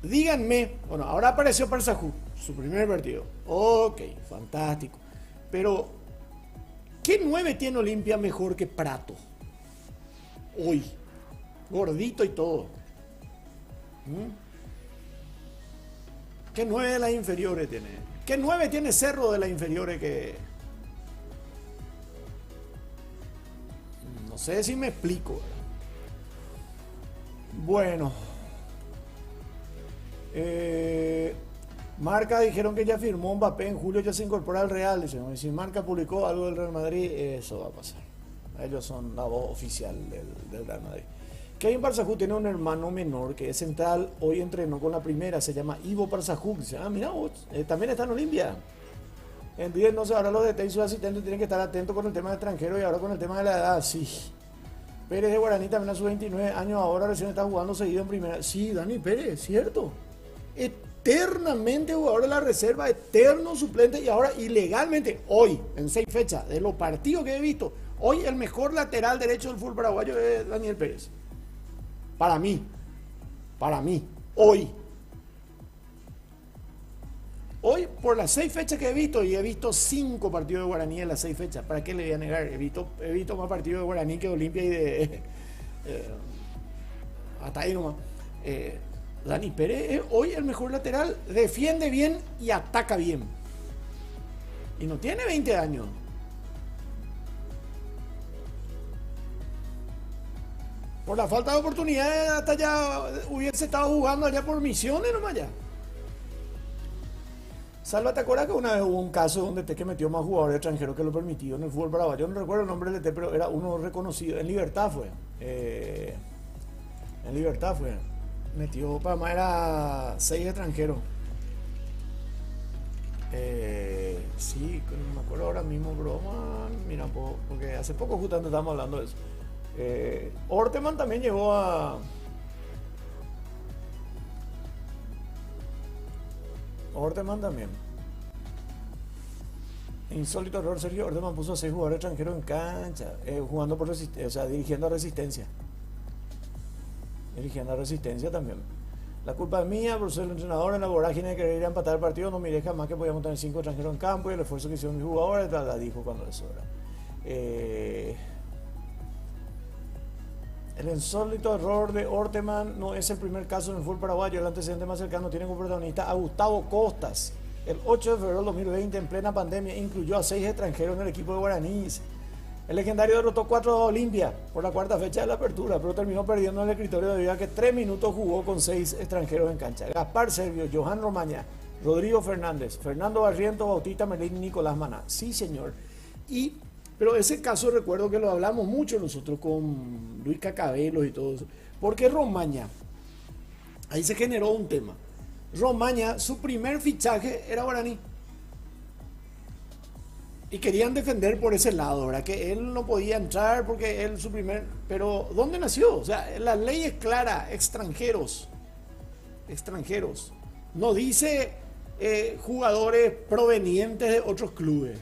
Díganme, bueno, ahora apareció Parsahú, su primer partido. Ok, fantástico. Pero, ¿qué 9 tiene Olimpia mejor que Prato? Hoy, gordito y todo. ¿Qué 9 de las inferiores tiene? ¿Qué 9 tiene Cerro de las inferiores que...? No sé si me explico. Bueno. Marca dijeron que ya firmó Mbappé en julio, ya se incorpora al Real. Dicen, si Marca publicó algo del Real Madrid, eso va a pasar. Ellos son la voz oficial del Real Madrid. Kevin Parsahú tiene un hermano menor que es central, hoy entrenó con la primera, se llama Ivo Parsahú. Dice, mira vos, también está en Olimpia. En 10 no sé, ahora los DT y sus asistentes tienen que estar atentos con el tema de extranjero y ahora con el tema de la edad, sí. Pérez de Guaraní también a sus 29 años, ahora recién está jugando seguido en primera. Sí, Dani Pérez, cierto. Eternamente jugador de la reserva, eterno suplente y ahora ilegalmente, hoy, en 6 fechas, de los partidos que he visto, hoy el mejor lateral derecho del fútbol paraguayo es Daniel Pérez. Para mí, hoy, por las 6 fechas que he visto, y he visto 5 partidos de Guaraní en las 6 fechas, ¿para qué le voy a negar? He visto más partidos de Guaraní que de Olimpia y de... hasta ahí nomás. Dani Pérez es hoy el mejor lateral, defiende bien y ataca bien. Y no tiene 20 años. Por la falta de oportunidades, hasta ya hubiese estado jugando allá por Misiones nomás ya. Salva, ¿te acuerdas que una vez hubo un caso donde Teque metió más jugadores extranjeros que lo permitido en el fútbol paraguayo? Yo no recuerdo el nombre del Teque, pero era uno reconocido. En Libertad fue. Metió, para más era 6 extranjeros. Sí, no me acuerdo ahora mismo, broma. Mira, porque hace poco justamente estábamos hablando de eso. Orteman también llegó a... Orteman también. Insólito error, Sergio. Orteman puso a 6 jugadores extranjeros en cancha, jugando por resistencia, o sea, dirigiendo a Resistencia. Dirigiendo a Resistencia también. La culpa es mía por ser el entrenador en la vorágine de querer ir a empatar el partido. No miré jamás que podíamos tener 5 extranjeros en campo y el esfuerzo que hicieron mis jugadores, la dijo cuando eso era. El insólito error de Orteman no es el primer caso en el fútbol paraguayo. El antecedente más cercano tiene como protagonista a Gustavo Costas. El 8 de febrero de 2020, en plena pandemia, incluyó a 6 extranjeros en el equipo de Guaraní. El legendario derrotó 4 a Olimpia por la 4ª fecha de la apertura, pero terminó perdiendo en el escritorio debido a que 3 minutos jugó con 6 extranjeros en cancha. Gaspar Servio, Johan Romaña, Rodrigo Fernández, Fernando Barrientos, Bautista Merlín y Nicolás Maná. Sí, señor. Pero ese caso recuerdo que lo hablamos mucho nosotros con Luis Cacabelos y todo eso. Porque Romaña, ahí se generó un tema. Romaña, su primer fichaje era Guaraní. Y querían defender por ese lado, ¿verdad? Que él no podía entrar porque él su primer... Pero ¿dónde nació? O sea, la ley es clara, extranjeros. Extranjeros. No dice jugadores provenientes de otros clubes.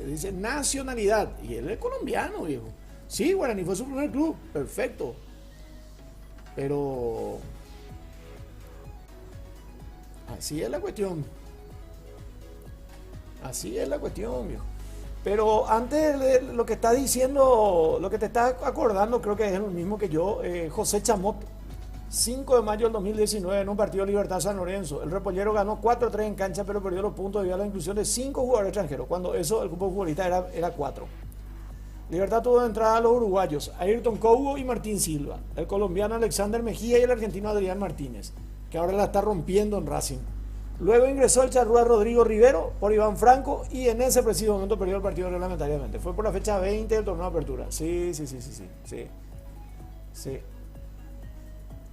Dice nacionalidad. Y él es colombiano, viejo. Sí, Guaraní fue su primer club. Perfecto. Pero... así es la cuestión. Así es la cuestión, viejo. Pero antes de lo que está diciendo, lo que te estás acordando, creo que es el mismo que yo, José Chamot, 5 de mayo del 2019, en un partido de Libertad San Lorenzo. El Repollero ganó 4-3 en cancha, pero perdió los puntos debido a la inclusión de 5 jugadores extranjeros, cuando eso el grupo futbolista era 4. Libertad tuvo de entrada a los uruguayos, Ayrton Cougo y Martín Silva, el colombiano Alexander Mejía y el argentino Adrián Martínez, que ahora la está rompiendo en Racing. Luego ingresó el charrúa Rodrigo Rivero por Iván Franco y en ese preciso momento perdió el partido reglamentariamente. Fue por la fecha 20 del torneo de apertura. Sí.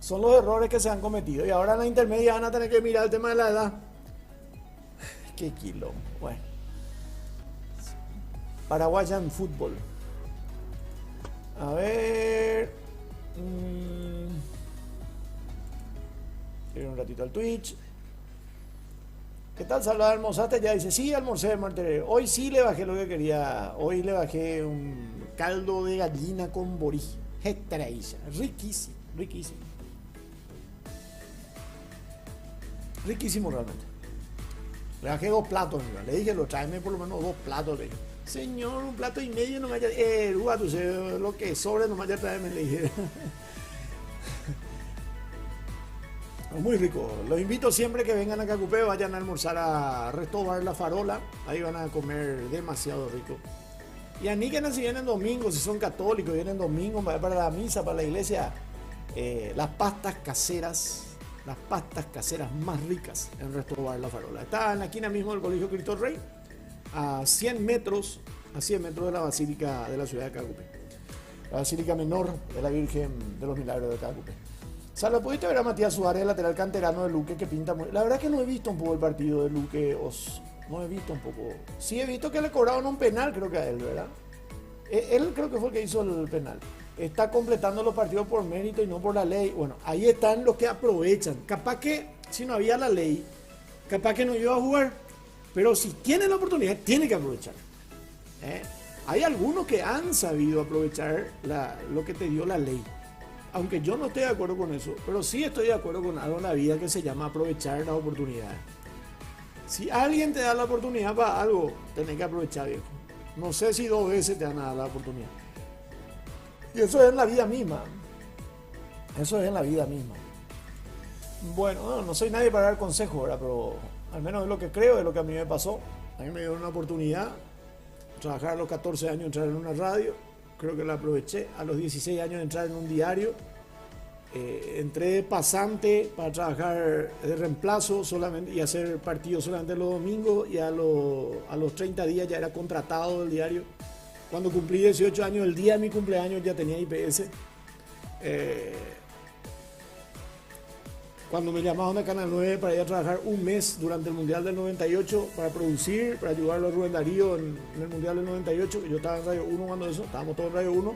Son los errores que se han cometido. Y ahora en la intermedia van a tener que mirar el tema de la edad. Qué quilombo. Bueno. Paraguayan Fútbol. A ver. Quiero un ratito al Twitch. ¿Qué tal? Salvador, ¿almorzaste? Ya dice, sí, almorcé, Martere. Hoy sí le bajé lo que quería. Hoy le bajé un caldo de gallina con borí. Riquísimo, riquísimo. Riquísimo realmente. Le bajé 2 platos, mira. Le dije, tráeme por lo menos 2 platos. Le dije, señor, 1 plato y medio no me haya... lo que sobre no me haya tráeme, le dije. Muy rico. Los invito siempre que vengan a Cacupé, vayan a almorzar a Resto Bar La Farola. Ahí van a comer demasiado rico. Y aníquense si vienen domingo, si son católicos, vienen domingo para la misa, para la iglesia. Las pastas caseras más ricas en Resto Bar La Farola. Está en la esquina mismo del Colegio Cristo Rey, a 100 metros de la Basílica de la ciudad de Cacupé. La Basílica Menor de la Virgen de los Milagros de Cacupé. Salve, ¿pudiste ver a Matías Suárez, lateral canterano de Luque, que pinta muy... La verdad que no he visto un poco el partido de Luque, no he visto un poco... Sí he visto que le cobraron un penal, creo que a él, ¿verdad? Él creo que fue el que hizo el penal. Está completando los partidos por mérito y no por la ley. Bueno, ahí están los que aprovechan. Capaz que, si no había la ley, capaz que no iba a jugar. Pero si tiene la oportunidad, tiene que aprovechar. Hay algunos que han sabido aprovechar lo que te dio la ley. Aunque yo no estoy de acuerdo con eso, pero sí estoy de acuerdo con algo en la vida que se llama aprovechar las oportunidades. Si alguien te da la oportunidad para algo, tenés que aprovechar, viejo. No sé si 2 veces te van a dar la oportunidad. Y eso es en la vida misma. Eso es en la vida misma. Bueno, no soy nadie para dar consejos, ¿verdad? Pero al menos es lo que creo, es lo que a mí me pasó. A mí me dio una oportunidad, trabajar a los 14 años, entrar en una radio. Creo que la aproveché. A los 16 años entrar en un diario. Entré de pasante para trabajar de reemplazo solamente y hacer partidos solamente los domingos, y a los 30 días ya era contratado del diario. Cuando cumplí 18 años, el día de mi cumpleaños, ya tenía IPS. Cuando me llamaron de Canal 9 para ir a trabajar un mes durante el Mundial del 98 para producir, para ayudarlo a Rubén Darío en el Mundial del 98, yo estaba en Radio 1 cuando eso, estábamos todos en Radio 1.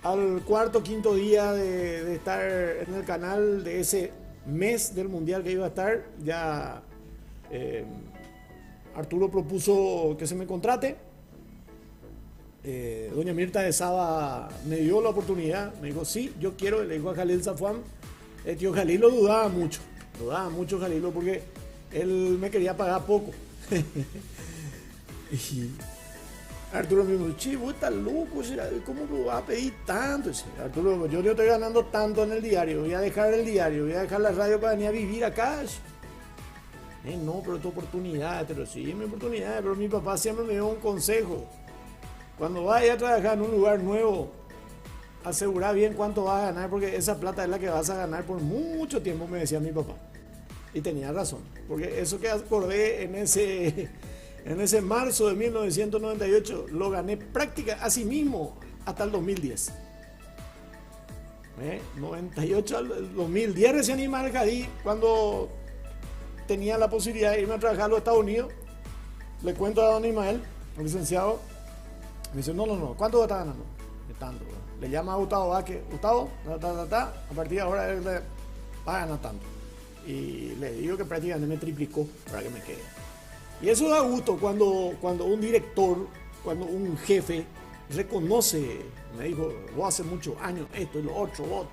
Al cuarto, quinto día de estar en el canal de ese mes del Mundial que iba a estar, ya Arturo propuso que se me contrate. Doña Mirta de Saba me dio la oportunidad, me dijo, sí, yo quiero, le dijo a Jalil Zafuán. El tío Jalil lo dudaba mucho Jalilo, porque él me quería pagar poco. Y Arturo me dijo, che, vos estás loco, ¿cómo me vas a pedir tanto? Dice, Arturo, yo estoy ganando tanto en el diario, voy a dejar el diario, voy a dejar la radio para venir a vivir acá. No, pero tu oportunidad, pero sí, mi oportunidad, pero mi papá siempre me dio un consejo. Cuando vayas a trabajar en un lugar nuevo, asegura bien cuánto vas a ganar, porque esa plata es la que vas a ganar por mucho tiempo, me decía mi papá. Y tenía razón, porque eso que acordé en ese marzo de 1998, lo gané prácticamente así mismo hasta el 2010. 98 al 2010 recién iba al Cadí, cuando tenía la posibilidad de irme a trabajar a los Estados Unidos. Le cuento a don Ismael, el licenciado. Me dice, no, ¿cuánto está ganando? De tanto. Le llama a Gustavo Vázquez, Gustavo, a partir de ahora él va a ganar tanto. Y le digo que prácticamente me triplicó para que me quede. Y eso da gusto cuando un director, cuando un jefe reconoce, me dijo, vos hace muchos años esto y lo otro, vos,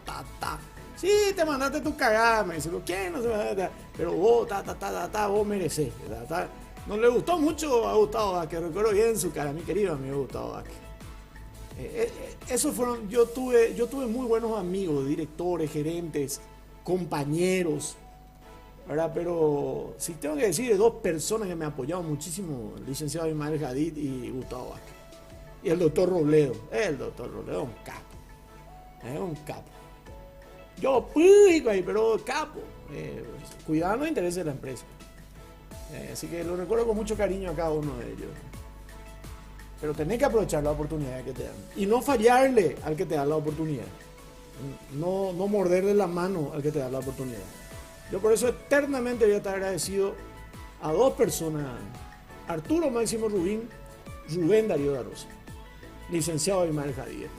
sí, te mandaste tu cagada, me dice, ¿quién no se va a dar? Pero vos, vos merecés, ¿verdad? No le gustó mucho a Gustavo Vázquez, recuerdo bien su cara, mi querido amigo Gustavo Vázquez. Esos fueron, yo tuve muy buenos amigos, directores, gerentes, compañeros, ¿verdad? Pero si tengo que decir de 2 personas que me apoyaron muchísimo, el licenciado Ismael Hadid y Gustavo Vázquez. Y el doctor Robledo, es un capo, es un capo. Yo pico ahí, pero capo, cuidando los intereses de la empresa. Así que lo recuerdo con mucho cariño a cada uno de ellos. Pero tenés que aprovechar la oportunidad que te dan. Y no fallarle al que te da la oportunidad. No morderle la mano al que te da la oportunidad. Yo por eso eternamente voy a estar agradecido a 2 personas Arturo Máximo Rubín, Rubén Darío da Rosa, licenciado Aymar Jadíez.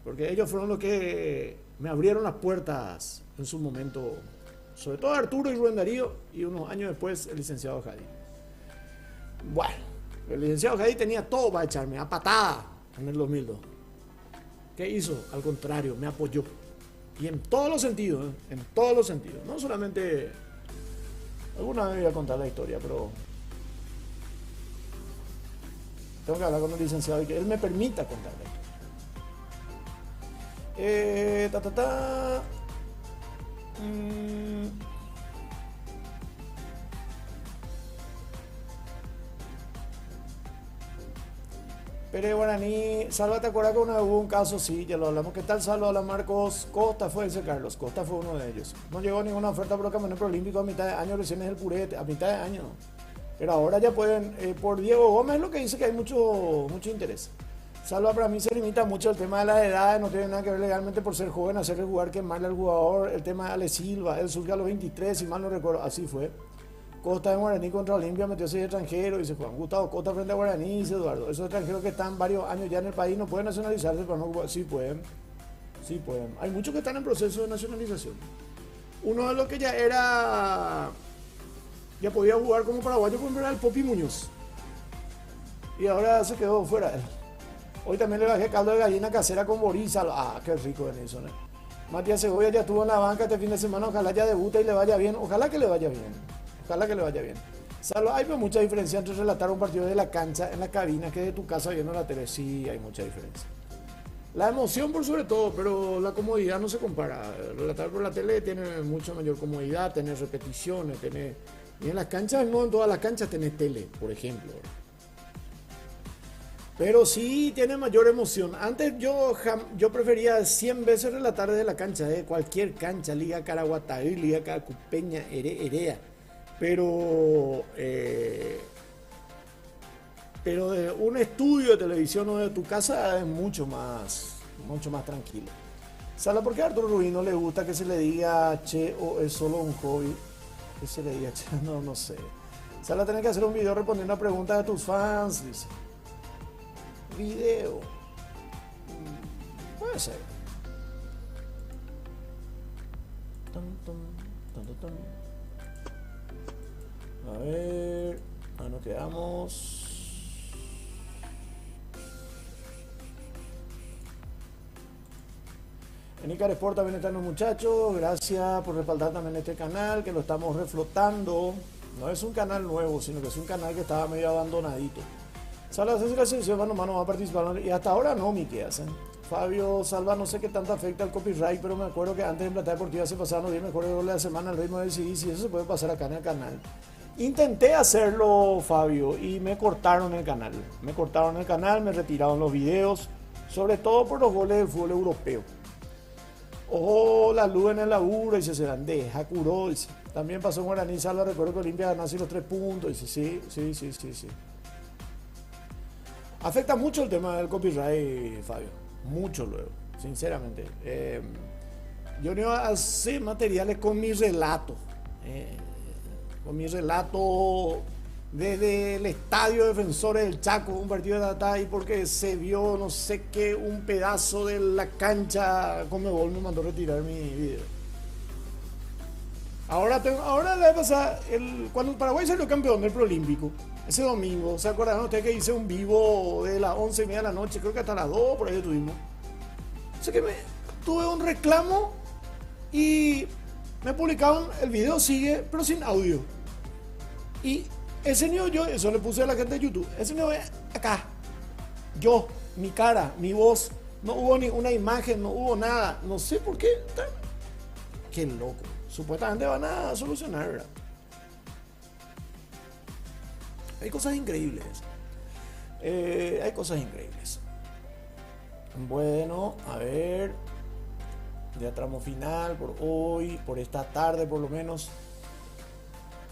Porque ellos fueron los que me abrieron las puertas en su momento, sobre todo Arturo y Rubén Darío, y unos años después el licenciado Jadí. Bueno, el licenciado Jadí tenía todo para echarme a patada en el 2002. ¿Qué hizo? Al contrario, me apoyó. Y en todos los sentidos, en todos los sentidos. No solamente... Alguna vez voy a contar la historia, pero... Tengo que hablar con el licenciado y que él me permita contarla. Pérez Guaraní, Salva, ¿te acuerdas que una vez hubo un caso? Sí, ya lo hablamos. ¿Qué tal, Salva? Hola, Marcos. Costa fue ese, Carlos. Costa fue uno de ellos. No llegó ninguna oferta por los camioneros olímpicos a mitad de año, recién es el purete, a mitad de año. Pero ahora ya pueden, por Diego Gómez, lo que dice que hay mucho interés. Salva, para mí se limita mucho el tema de la edad, no tiene nada que ver legalmente por ser joven, hacerle jugar, quemarle al jugador. El tema de Ale Silva, él surgió a los 23, si mal no recuerdo, así fue. Costa en Guaraní contra Olimpia metió 6 extranjeros, dice Juan Gustavo Costa frente a Guaraní, dice Eduardo. Esos extranjeros que están varios años ya en el país no pueden nacionalizarse, pero no, sí pueden. Sí pueden. Hay muchos que están en proceso de nacionalización. Uno de los que ya podía jugar como paraguayo, por ejemplo, era el Popi Muñoz. Y ahora se quedó fuera él. Hoy también le bajé caldo de gallina casera con Borizal. Ah, qué rico en eso, ¿no? Matías Segovia ya estuvo en la banca este fin de semana, ojalá ya debute y le vaya bien. Ojalá que le vaya bien. Ojalá que le vaya bien. Salvo, hay mucha diferencia entre relatar un partido de la cancha en la cabina que de tu casa viendo la tele. Sí, hay mucha diferencia. La emoción por sobre todo, pero la comodidad no se compara. Relatar por la tele tiene mucha mayor comodidad, tener repeticiones, tener... Y en las canchas, no en todas las canchas tenés tele, por ejemplo. Pero sí tiene mayor emoción. Antes yo prefería 100 veces relatar desde la cancha, de cualquier cancha, Liga Caraguatay, Liga Caracupeña, Herea. Pero de un estudio de televisión o de tu casa es mucho más tranquilo. ¿Sabes por qué a Arturo Rubín no le gusta que se le diga che o es solo un hobby? Que se le diga che, no sé. ¿Sabes? Tenés que hacer un video respondiendo a preguntas de tus fans, dice. Video. Puede ser. A ver, ahí nos quedamos. En Icar Sport también están los muchachos. Gracias por respaldar también este canal, que lo estamos reflotando. No es un canal nuevo, sino que es un canal que estaba medio abandonadito. Salva, si la selección mano a mano va a participar. Y hasta ahora no, mi que hacen. Fabio Salva, no sé qué tanto afecta el copyright, pero me acuerdo que antes en Plata Deportiva se pasaban los 10 mejores goles de la semana al ritmo del CD, si eso se puede pasar acá en el canal. Intenté hacerlo, Fabio, y me cortaron el canal. Me retiraron los videos, sobre todo por los goles del fútbol europeo. Ojo, la luz en el laburo, dice Serandé, Jacuró, dice. También pasó en Guaraní, Salva, recuerdo que Olimpia ganó así los 3 puntos, dice, sí. Afecta mucho el tema del copyright, Fabio, mucho luego, sinceramente. Yo no iba a hacer materiales con mi relato. Desde el estadio Defensores del Chaco, un partido de Tatay, porque se vio no sé qué, un pedazo de la cancha, Conmebol me mandó retirar mi video. Ahora le va a pasar, cuando el Paraguay salió campeón del Proolímpico, ese domingo, ¿se acuerdan ustedes que hice un vivo de las 11:30 de la noche? Creo que hasta las 2 por ahí tuvimos. Así que tuve un reclamo y me publicaron, el video sigue, pero sin audio. Y ese niño, yo, eso le puse a la gente de YouTube, ese niño acá, yo, mi cara, mi voz, no hubo ni una imagen, no hubo nada, no sé por qué, qué loco, supuestamente van a solucionar, ¿verdad? Hay cosas increíbles, Bueno, a ver, ya tramo final por hoy, por esta tarde por lo menos.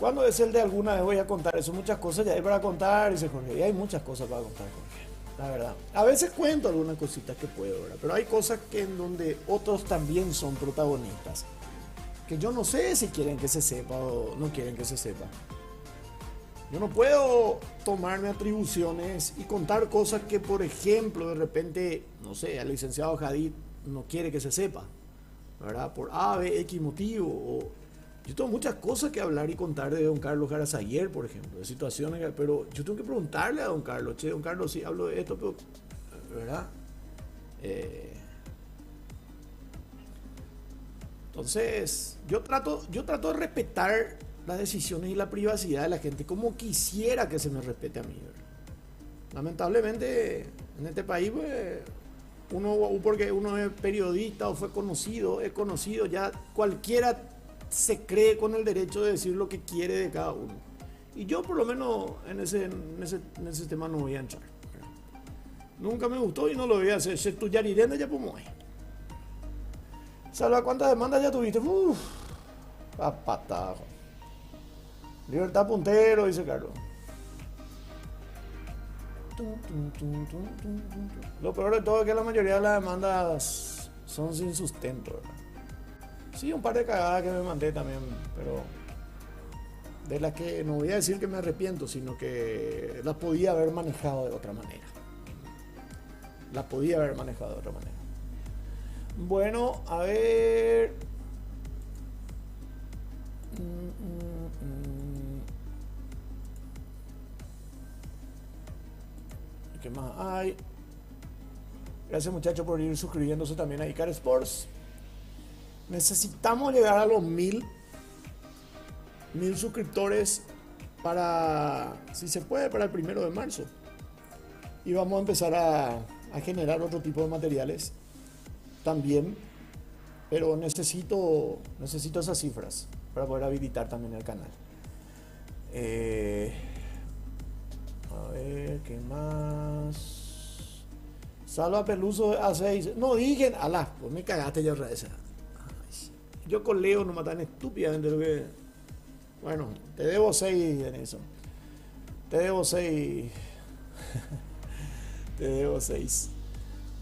¿Cuándo es el de alguna vez voy a contar eso? Muchas cosas ya hay para contar, dice Jorge. Y hay muchas cosas para contar, Jorge. La verdad. A veces cuento algunas cositas que puedo, ¿verdad? Pero hay cosas que en donde otros también son protagonistas. Que yo no sé si quieren que se sepa o no quieren que se sepa. Yo no puedo tomarme atribuciones y contar cosas que, por ejemplo, de repente, no sé, el licenciado Hadid no quiere que se sepa, ¿verdad? Por A, B, X motivo. Yo tengo muchas cosas que hablar y contar de don Carlos Garazaguer, por ejemplo, de situaciones, pero yo tengo que preguntarle a don Carlos, che, don Carlos, sí hablo de esto, pero, ¿verdad? Entonces, yo trato de respetar las decisiones y la privacidad de la gente como quisiera que se me respete a mí, ¿verdad? Lamentablemente, en este país, pues, porque uno es periodista o fue conocido, es conocido, ya cualquiera se cree con el derecho de decir lo que quiere de cada uno. Y yo, por lo menos, en ese tema no voy a entrar, ¿verdad? Nunca me gustó y no lo voy a hacer. Si tú ya irene, ya como hay. Salva, ¿cuántas demandas ya tuviste? Uff, a patada. Libertad puntero, dice Carlos. Lo peor de todo es que la mayoría de las demandas son sin sustento, ¿verdad? Sí, un par de cagadas que me mandé también, pero de las que no voy a decir que me arrepiento, sino que las podía haber manejado de otra manera. Las podía haber manejado de otra manera. Bueno, a ver. ¿Qué más hay? Gracias, muchachos, por ir suscribiéndose también a Icar Sports. Necesitamos llegar a los 1000 suscriptores para, si se puede, para el 1 de marzo. Y vamos a empezar a generar otro tipo de materiales también, pero necesito esas cifras para poder habilitar también el canal. A ver, ¿qué más? Salva Peluso A6. No dije, alá, pues me cagaste ya otra vez. Yo con Leo no matan estúpidamente lo que. Bueno, te debo 6 en eso. Te debo 6. Te debo 6.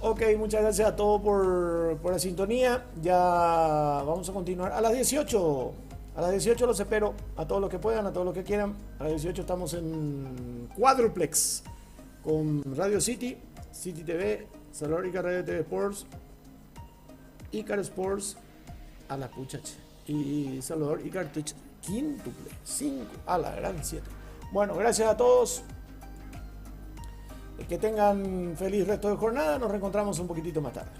Ok, muchas gracias a todos por la sintonía. Ya vamos a continuar a las 18. A las 18 los espero, a todos los que puedan, a todos los que quieran. A las 18 estamos en Cuádruplex con Radio City, City TV, Salvador Icar Radio TV Sports, Icar Sports, a la puchacha, y Salvador Icar Twitch quíntuple, 5, a la gran 7. Bueno, gracias a todos. Que tengan feliz resto de jornada. Nos reencontramos un poquitito más tarde.